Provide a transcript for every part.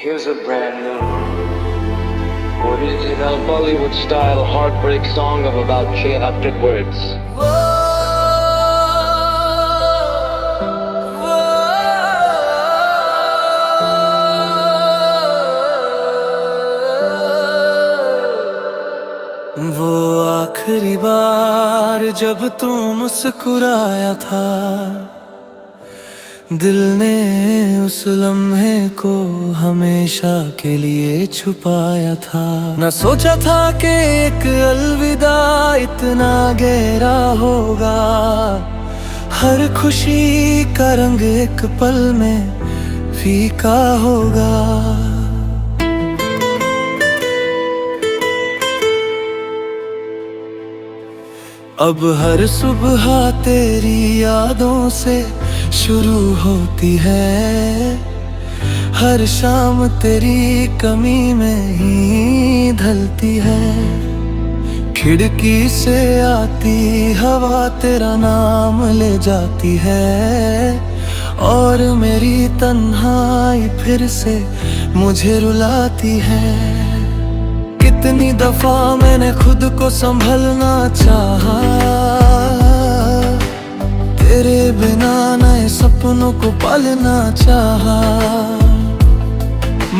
Here's a brand new original Bollywood style heartbreak song of about 600 words. वो आखिरी बार जब तू मुस्कुराया था, दिल ने उस लम्हे को हमेशा के लिए छुपाया था। न सोचा था कि एक अलविदा इतना गहरा होगा, हर खुशी का रंग एक पल में फीका होगा। अब हर सुबह तेरी यादों से शुरू होती है, हर शाम तेरी कमी में ही ढलती है। खिड़की से आती हवा तेरा नाम ले जाती है, और मेरी तन्हाई फिर से मुझे रुलाती है। कितनी दफा मैंने खुद को संभलना चाहा, तेरे बिना नए सपनों को पालना चाहा,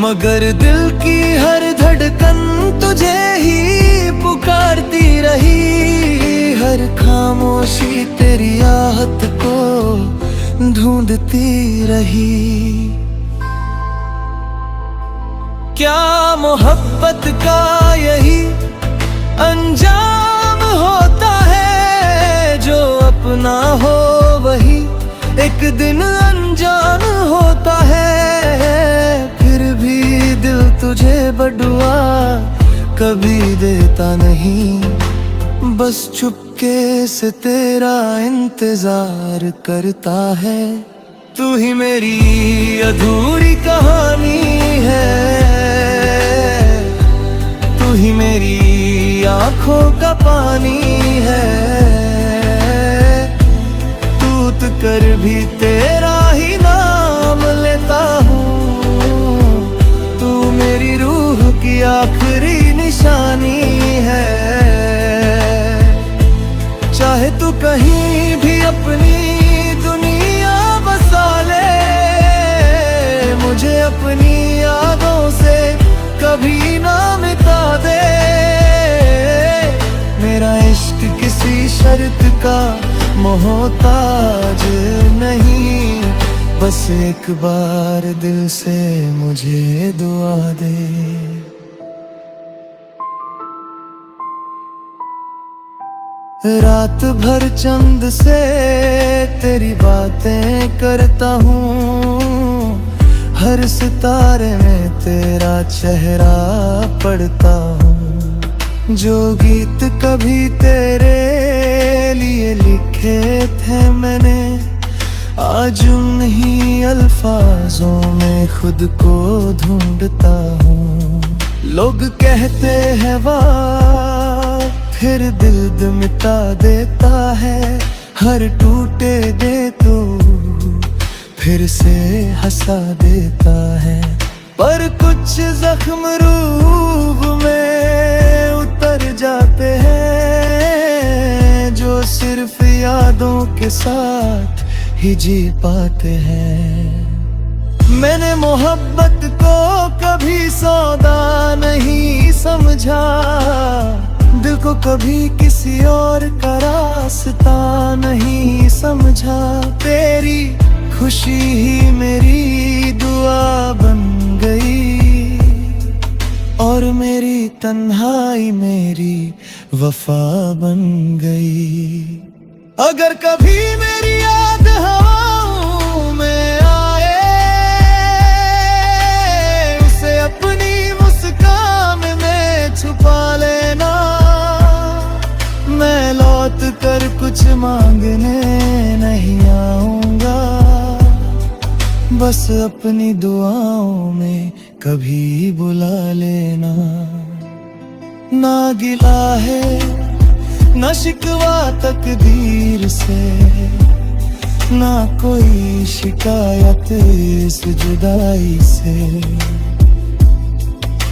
मगर दिल की हर धड़कन तुझे ही पुकारती रही। हर खामोशी तेरी आहट को ढूंढती रही। क्या मोहब्बत का यही अंजाम होता है, जो अपना हो वही एक दिन अनजान होता है। फिर भी दिल तुझे बदुआ कभी देता नहीं, बस चुपके से तेरा इंतजार करता है। तू ही मेरी अधूरी कहानी है, तू ही मेरी आंखों का पानी है। टूट कर भी तेरा ही नाम लेता हूँ, तू मेरी रूह की आखिरी निशानी है। चाहे तू कहीं भी अपनी दुनिया बसा ले, मुझे अपनी यादों से कभी ना मिटा दे। मेरा इश्क किसी शर्त का मोहताज नहीं, बस एक बार दिल से मुझे दुआ दे। रात भर चंद से तेरी बातें करता हूँ, हर सितारे में तेरा चेहरा पढ़ता हूँ। जो गीत कभी तेरे लिए लिखे थे मैंने, आज उन्हीं अल्फाजों में खुद को ढूंढता हूँ। लोग कहते हैं वाह, फिर दिल मिटा देता है। हर टूटे दे तो फिर से हंसा देता है, पर कुछ जख्म रूह में उतर जाते हैं, जो सिर्फ यादों के साथ ही जी पाते हैं। मैंने मोहब्बत को कभी सौदा नहीं समझा, दिल को कभी किसी और का रास्ता नहीं समझा। तेरी खुशी ही मेरी दुआ बन गई, और मेरी तन्हाई मेरी वफा बन गई। अगर कभी मेरी याद हवाओं में आए, उसे अपनी मुस्कान में छुपा लेना। मैं लौट कर कुछ मांगने नहीं आऊंगा, बस अपनी दुआओं में कभी बुला लेना। ना गिला है ना शिकवा तकदीर से, ना कोई शिकायत इस जुदाई से।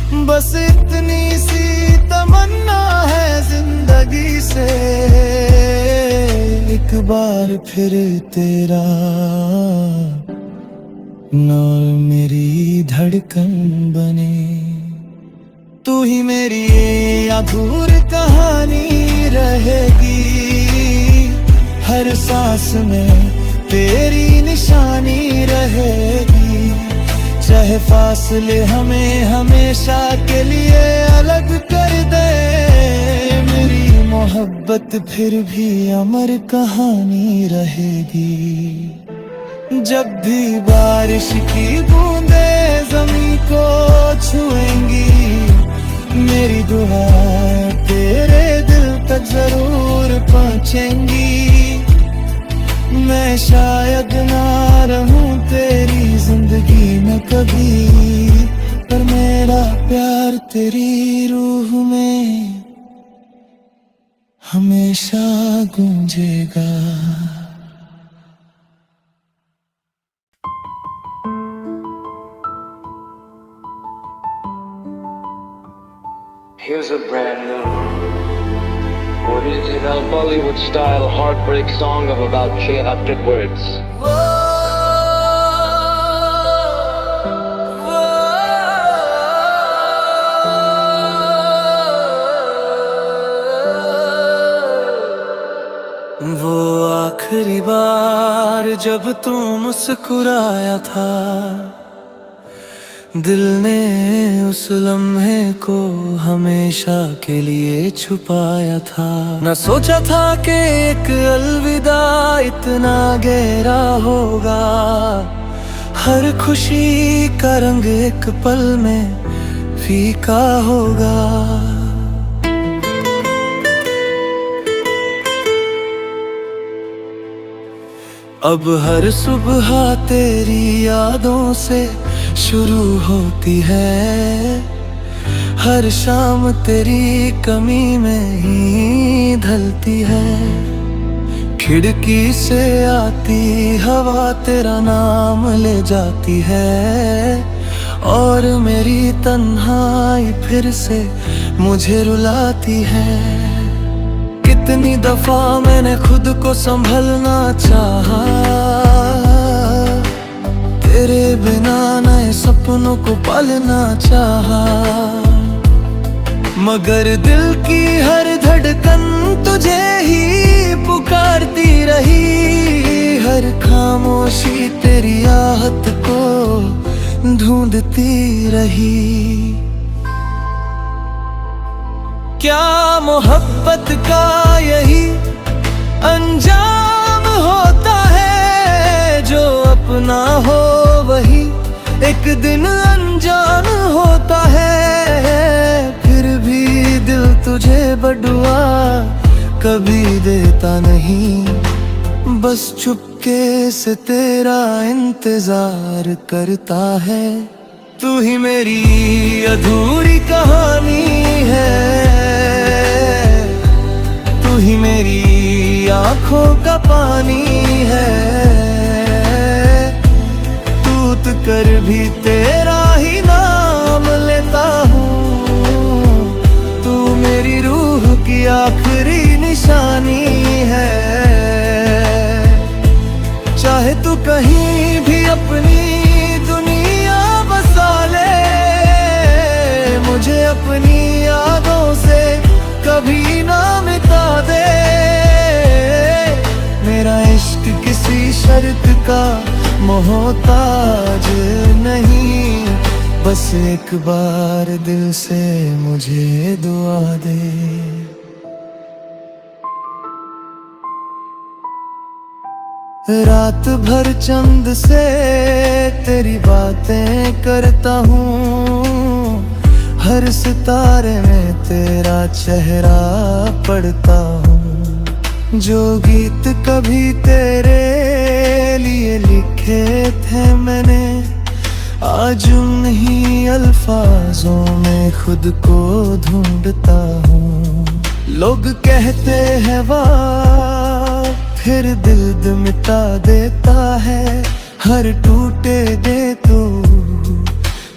बस इतनी सी तमन्ना है जिंदगी से, एक बार फिर तेरा और मेरी धड़कन बने। तू ही मेरी ये अधूरी कहानी रहेगी, हर सांस में तेरी निशानी रहेगी। चाहे फासले हमें हमेशा के लिए अलग कर दे, मेरी मोहब्बत फिर भी अमर कहानी रहेगी। जब भी बारिश की बूंदें ज़मीं को छुएंगी, मेरी दुआ तेरे दिल तक जरूर पहुंचेंगी। मैं शायद ना रहूं तेरी जिंदगी में कभी, पर मेरा प्यार तेरी रूह में हमेशा गूंजेगा। Here's a brand new, original Bollywood style heartbreak song of about 600 words. वो आखिरी बार जब तू मुस्कुराया था, दिल ने उस लम्हे को हमेशा के लिए छुपाया था। न सोचा था कि एक अलविदा इतना गहरा होगा, हर खुशी का रंग एक पल में फीका होगा। अब हर सुबह तेरी यादों से शुरू होती है, हर शाम तेरी कमी में ही ढलती है। खिड़की से आती हवा तेरा नाम ले जाती है, और मेरी तन्हाई फिर से मुझे रुलाती है। कितनी दफा मैंने खुद को संभलना चाहा, तेरे बिना नए सपनों को पालना चाहा, मगर दिल की हर धड़कन तुझे ही पुकारती रही। हर खामोशी तेरी आहट को ढूंढती रही। क्या मोहब्बत का यही अंजाम होता है, जो अपना हो वही एक दिन अनजान होता है। फिर भी दिल तुझे बदुआ कभी देता नहीं, बस चुपके से तेरा इंतजार करता है। तू ही मेरी अधूरी कहानी है, तू ही मेरी आंखों का पानी है। टूट कर भी तेरा ही नाम लेता हूँ, तू मेरी रूह की आखिरी निशानी है। चाहे तू कहीं भी अपनी दुनिया बसा ले, मुझे अपनी यादों से कभी ना मिटा दे। मेरा इश्क किसी शर्त का मोहताज नहीं, बस एक बार दिल से मुझे दुआ दे। रात भर चंद से तेरी बातें करता हूँ, हर सितारे में तेरा चेहरा पढ़ता हूँ। जो गीत कभी तेरे लिए लिखे थे मैंने, आज उन्हीं अल्फाजों में खुद को ढूंढता हूँ। लोग कहते हैं वाह, फिर दिल मिटा देता है। हर टूटे दे तो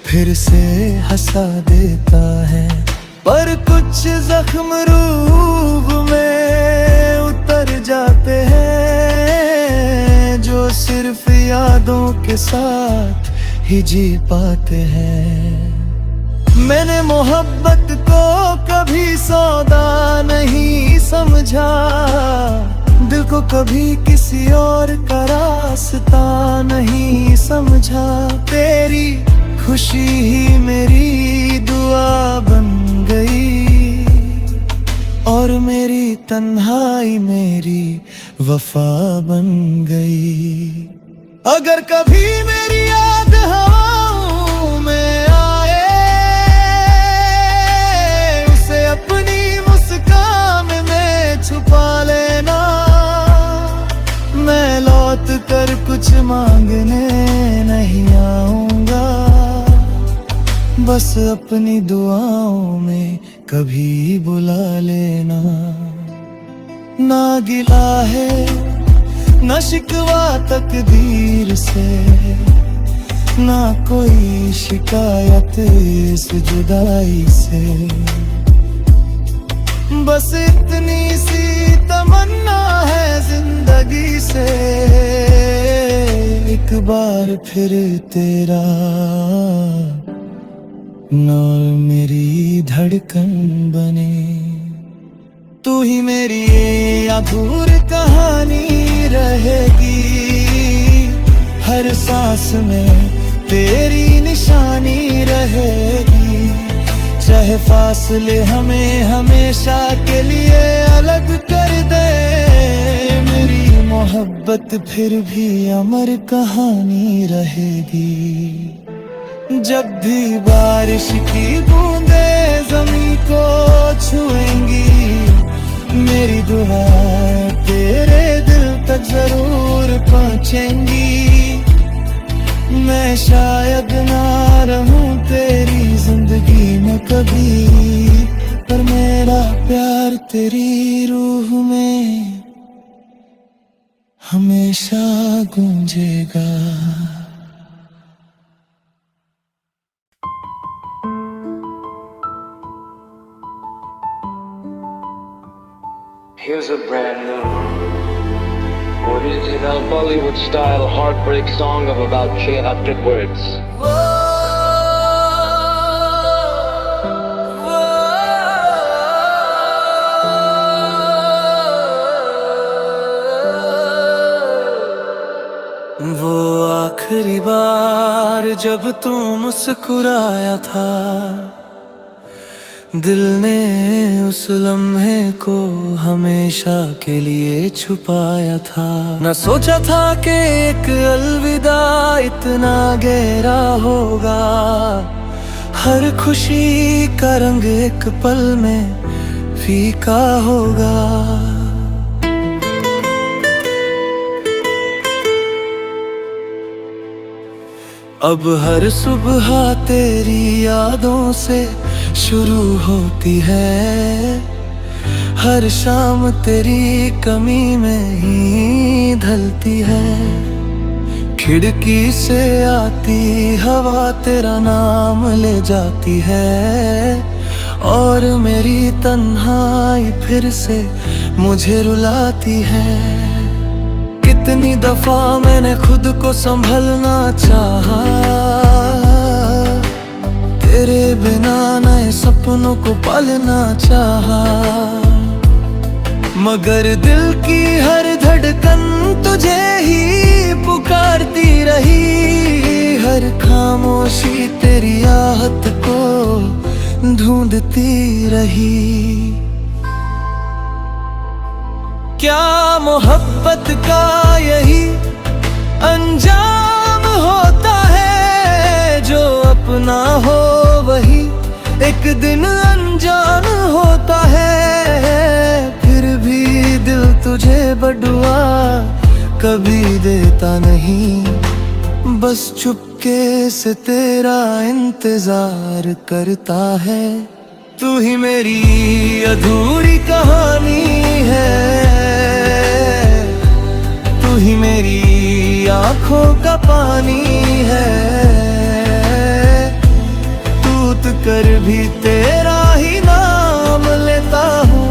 फिर से हंसा देता है। पर कुछ जख्म रूह में उतर जाते हैं, जो सिर्फ यादों के साथ ही जी पाते हैं। मैंने मोहब्बत को कभी सौदा नहीं समझा, दिल को कभी किसी और का रास्ता नहीं समझा। तेरी खुशी ही मेरी दुआ बन गई, और मेरी तन्हाई मेरी वफा बन गई। अगर कभी मेरी याद हवाओं में आए, उसे अपनी मुस्कान में छुपा लेना। मैं लौट कर कुछ मांगने नहीं आऊंगा, बस अपनी दुआओं में कभी बुला लेना। ना गिला है ना शिकवा तकदीर से, ना कोई शिकायत इस जुदाई से। बस इतनी सी तमन्ना है जिंदगी से, एक बार फिर तेरा और मेरी धड़कन बने। तू ही मेरी अधूरी कहानी रहेगी, हर सांस में तेरी निशानी रहेगी। चाहे फासले हमें हमेशा के लिए अलग कर दे, मेरी मोहब्बत फिर भी अमर कहानी रहेगी। जब भी बारिश की बूंदें ज़मीं को छुएंगी, मेरी दुआ तेरे दिल तक जरूर पहुंचेंगी। मैं शायद ना रहूं तेरी जिंदगी में कभी, पर मेरा प्यार तेरी रूह में हमेशा गूंजेगा। Here's a brand new, original Bollywood style heartbreak song of about 600 words. वो आखिरी बार जब तू मुस्कुराया था, दिल ने उस लम्हे को हमेशा के लिए छुपाया था। न सोचा था कि एक अलविदा इतना गहरा होगा, हर खुशी का रंग एक पल में फीका होगा। अब हर सुबह तेरी यादों से शुरू होती है, हर शाम तेरी कमी में ही ढलती है। खिड़की से आती हवा तेरा नाम ले जाती है, और मेरी तन्हाई फिर से मुझे रुलाती है। कितनी दफा मैंने खुद को संभलना चाहा, तेरे बिना नए सपनों को पालना चाहा, मगर दिल की हर धड़कन तुझे ही पुकारती रही। हर खामोशी तेरी आहट को ढूंढती रही। क्या मोहब्बत का यही अंजाम होता है, जो अपना हो वही एक दिन अनजान होता है। फिर भी दिल तुझे बदुआ कभी देता नहीं, बस चुपके से तेरा इंतजार करता है। तू ही मेरी अधूरी कहानी है, तू ही मेरी आंखों का पानी है। कर भी तेरा ही नाम लेता हूँ।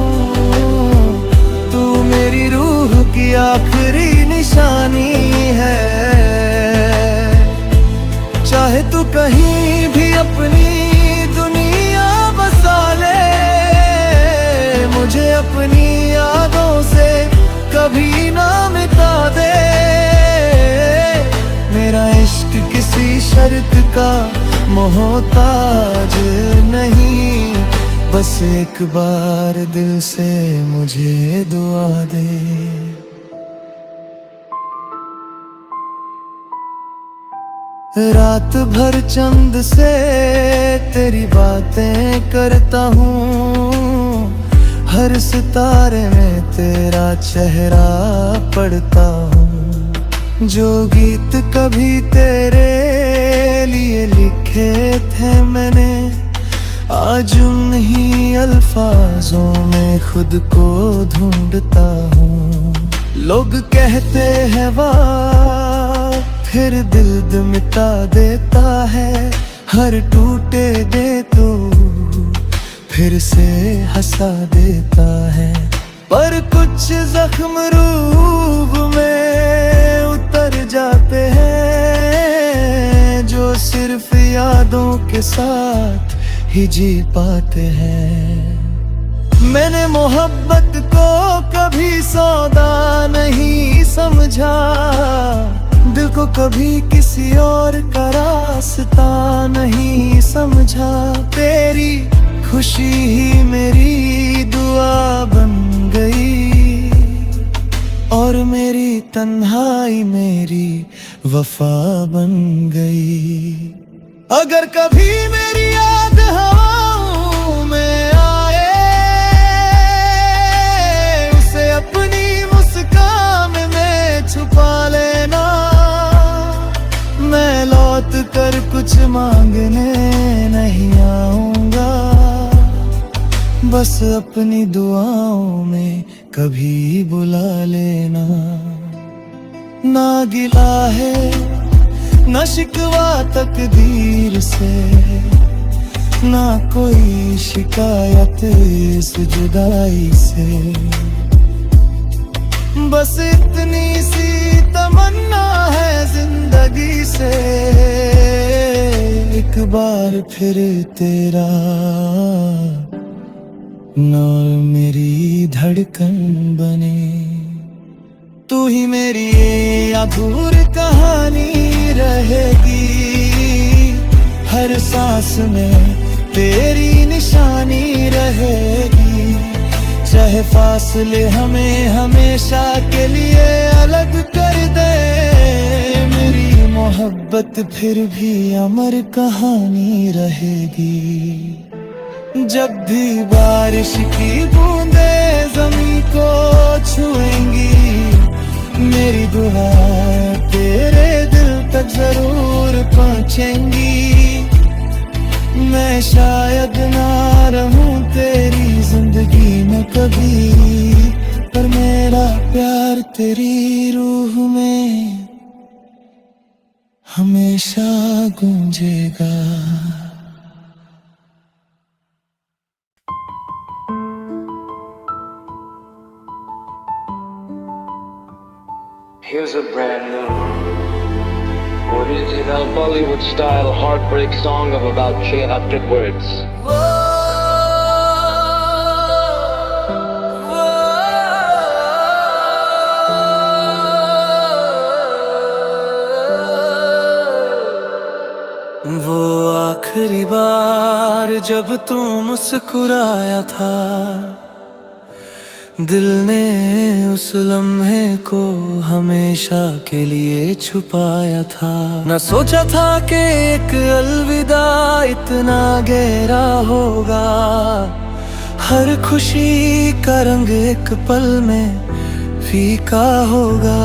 तू मेरी रूह की आखिरी निशानी है। चाहे तू कहीं भी अपनी दुनिया बसा ले, मुझे अपनी यादों से कभी ना मिटा दे। मेरा इश्क किसी शर्त का मोहताज नहीं, बस एक बार दिल से मुझे दुआ दे। रात भर चंद से तेरी बातें करता हूँ, हर सितारे में तेरा चेहरा पढ़ता हूँ। जो गीत कभी तेरे लिए लिखे थे मैंने, आज उन्हीं अल्फाजों में खुद को ढूंढता हूँ। लोग कहते हैं वाह, फिर दिल मिटा देता है। हर टूटे दे तो फिर से हंसा देता है। पर कुछ जख्म रूह में उतर जाते हैं, जो सिर्फ यादों के साथ ही जी पाते हैं। मैंने मोहब्बत को कभी सौदा नहीं समझा, दिल को कभी किसी और का रास्ता नहीं समझा। तेरी खुशी ही मेरी दुआ बन गई, और मेरी तन्हाई मेरी वफा बन गई। अगर कभी मेरी याद हवाओं में आए, उसे अपनी मुस्कान में छुपा लेना। मैं लौट कर कुछ मांगने नहीं आऊंगा, बस अपनी दुआओं में कभी बुला लेना। ना गिला है ना शिकवा तकदीर से, ना कोई शिकायत इस जुदाई से। बस इतनी सी तमन्ना है जिंदगी से, एक बार फिर तेरा और मेरी धड़कन बने। तू ही मेरी ये अधूरी कहानी रहेगी, हर सांस में तेरी निशानी रहेगी। चाहे फासले हमें हमेशा के लिए अलग कर दे, मेरी मोहब्बत फिर भी अमर कहानी रहेगी। जब भी बारिश की बूंदें ज़मीं को छुएंगी, मेरी दुआ तेरे दिल तक जरूर पहुंचेंगी। मैं शायद ना रहूं तेरी जिंदगी में कभी, पर मेरा प्यार तेरी रूह में हमेशा गूंजेगा। Here's a brand new original Bollywood style heartbreak song of about 600 words. वो आखिरी बार जब तू मुस्कुराया था, दिल ने उस लम्हे को हमेशा के लिए छुपाया था। न सोचा था कि एक अलविदा इतना गहरा होगा, हर खुशी का रंग एक पल में फीका होगा।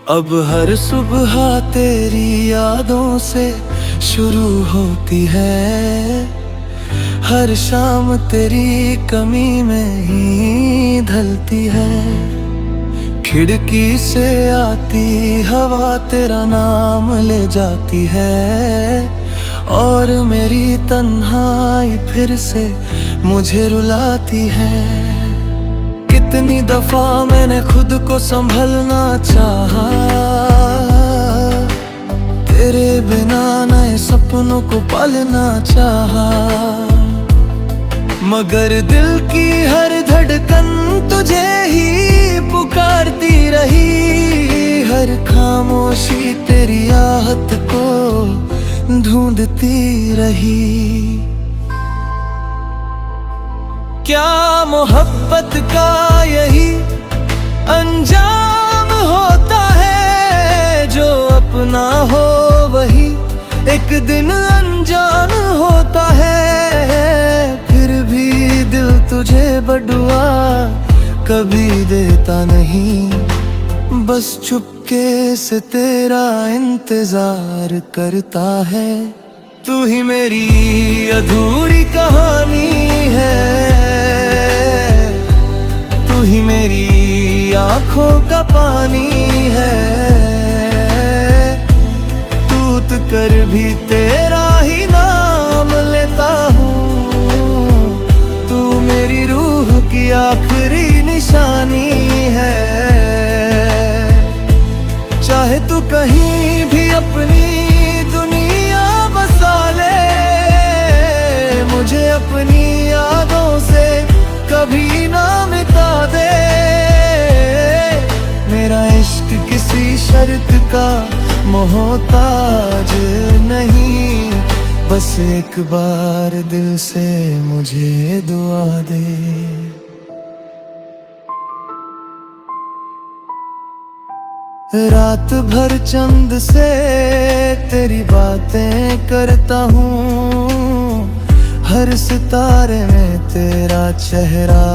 अब हर सुबह तेरी यादों से शुरू होती है, हर शाम तेरी कमी में ही ढलती है। खिड़की से आती हवा तेरा नाम ले जाती है, और मेरी तन्हाई फिर से मुझे रुलाती है। कितनी दफा मैंने खुद को संभलना चाहा, तेरे बिना नए सपनों को पालना चाहा, मगर दिल की हर धड़कन तुझे ही पुकारती रही। हर खामोशी तेरी आहट को ढूंढती रही। क्या मोहब्बत का यही अंजाम होता है, जो अपना हो वही एक दिन अनजान होता है। फिर भी दिल तुझे बदुआ कभी देता नहीं, बस चुपके से तेरा इंतजार करता है। तू ही मेरी अधूरी कहानी है, तू ही मेरी आंखों का पानी है। टूट कर भी तेरा ही नाम लेता हूँ, तू मेरी रूह की आखिरी निशानी है। चाहे तू कहीं भी अपनी दुनिया बसा ले, मुझे अपनी यादों से कभी ना मिटा दे। मेरा इश्क किसी शर्त का मोहताज नहीं, बस एक बार दिल से मुझे दुआ दे। रात भर चंद से तेरी बातें करता हूँ, हर सितारे में तेरा चेहरा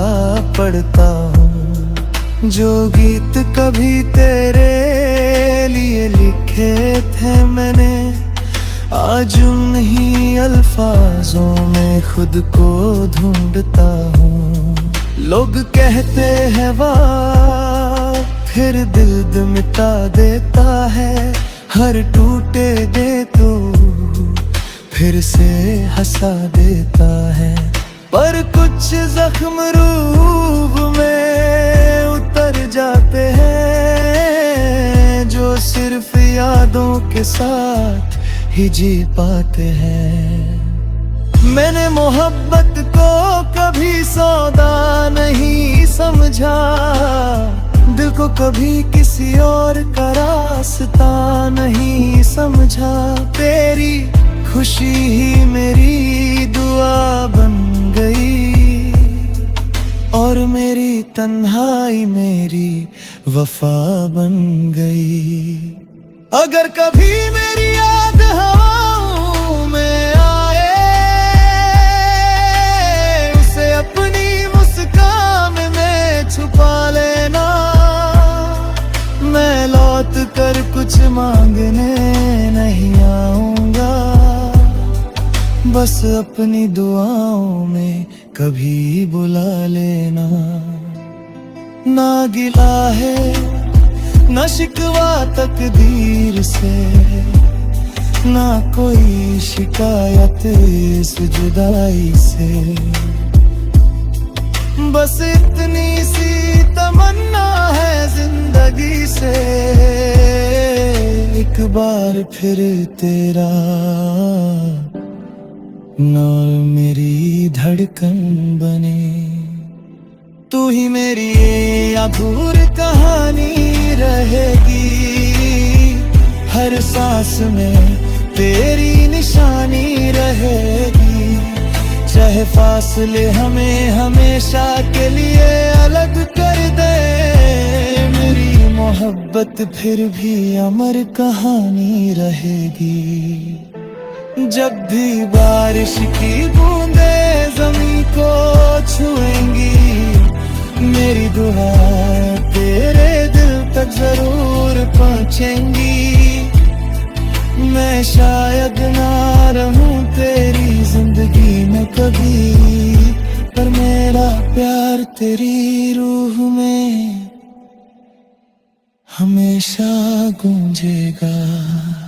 पढ़ता हूँ। जो गीत कभी तेरे लिए लिखे थे मैंने, आज उन्हीं अल्फाजों में खुद को ढूंढता हूँ। लोग कहते हैं वाह, फिर दिल मिटा देता है। हर टूटे दे तो फिर से हंसा देता है, पर कुछ जख्म रूह में उतर जाते हैं, जो सिर्फ यादों के साथ ही जी पाते हैं। मैंने मोहब्बत को कभी सौदा नहीं समझा, दिल को कभी किसी और का रास्ता नहीं समझा। तेरी खुशी ही मेरी दुआ बन गई, और मेरी तन्हाई मेरी वफा बन गई। अगर कभी मेरी याद हवाओं में आए, उसे अपनी मुस्कान में छुपा लेना। मैं लौट कर कुछ मांगने नहीं आऊंगा, बस अपनी दुआओं में कभी बुला लेना। ना गिला है ना शिकवा तकदीर से, ना कोई शिकायत इस जुदाई से। बस इतनी सी तमन्ना है जिंदगी से, एक बार फिर तेरा और मेरी धड़कन बने। तू ही मेरी अधूरी कहानी रहेगी, हर सांस में तेरी निशानी रहेगी। चाहे फासले हमें हमेशा के लिए अलग कर दे, मेरी मोहब्बत फिर भी अमर कहानी रहेगी। जब भी बारिश की बूंदें ज़मीं को छुएंगी, मेरी दुआ तेरे दिल तक जरूर पहुंचेंगी। मैं शायद ना रहूं तेरी जिंदगी में कभी, पर मेरा प्यार तेरी रूह में हमेशा गूंजेगा।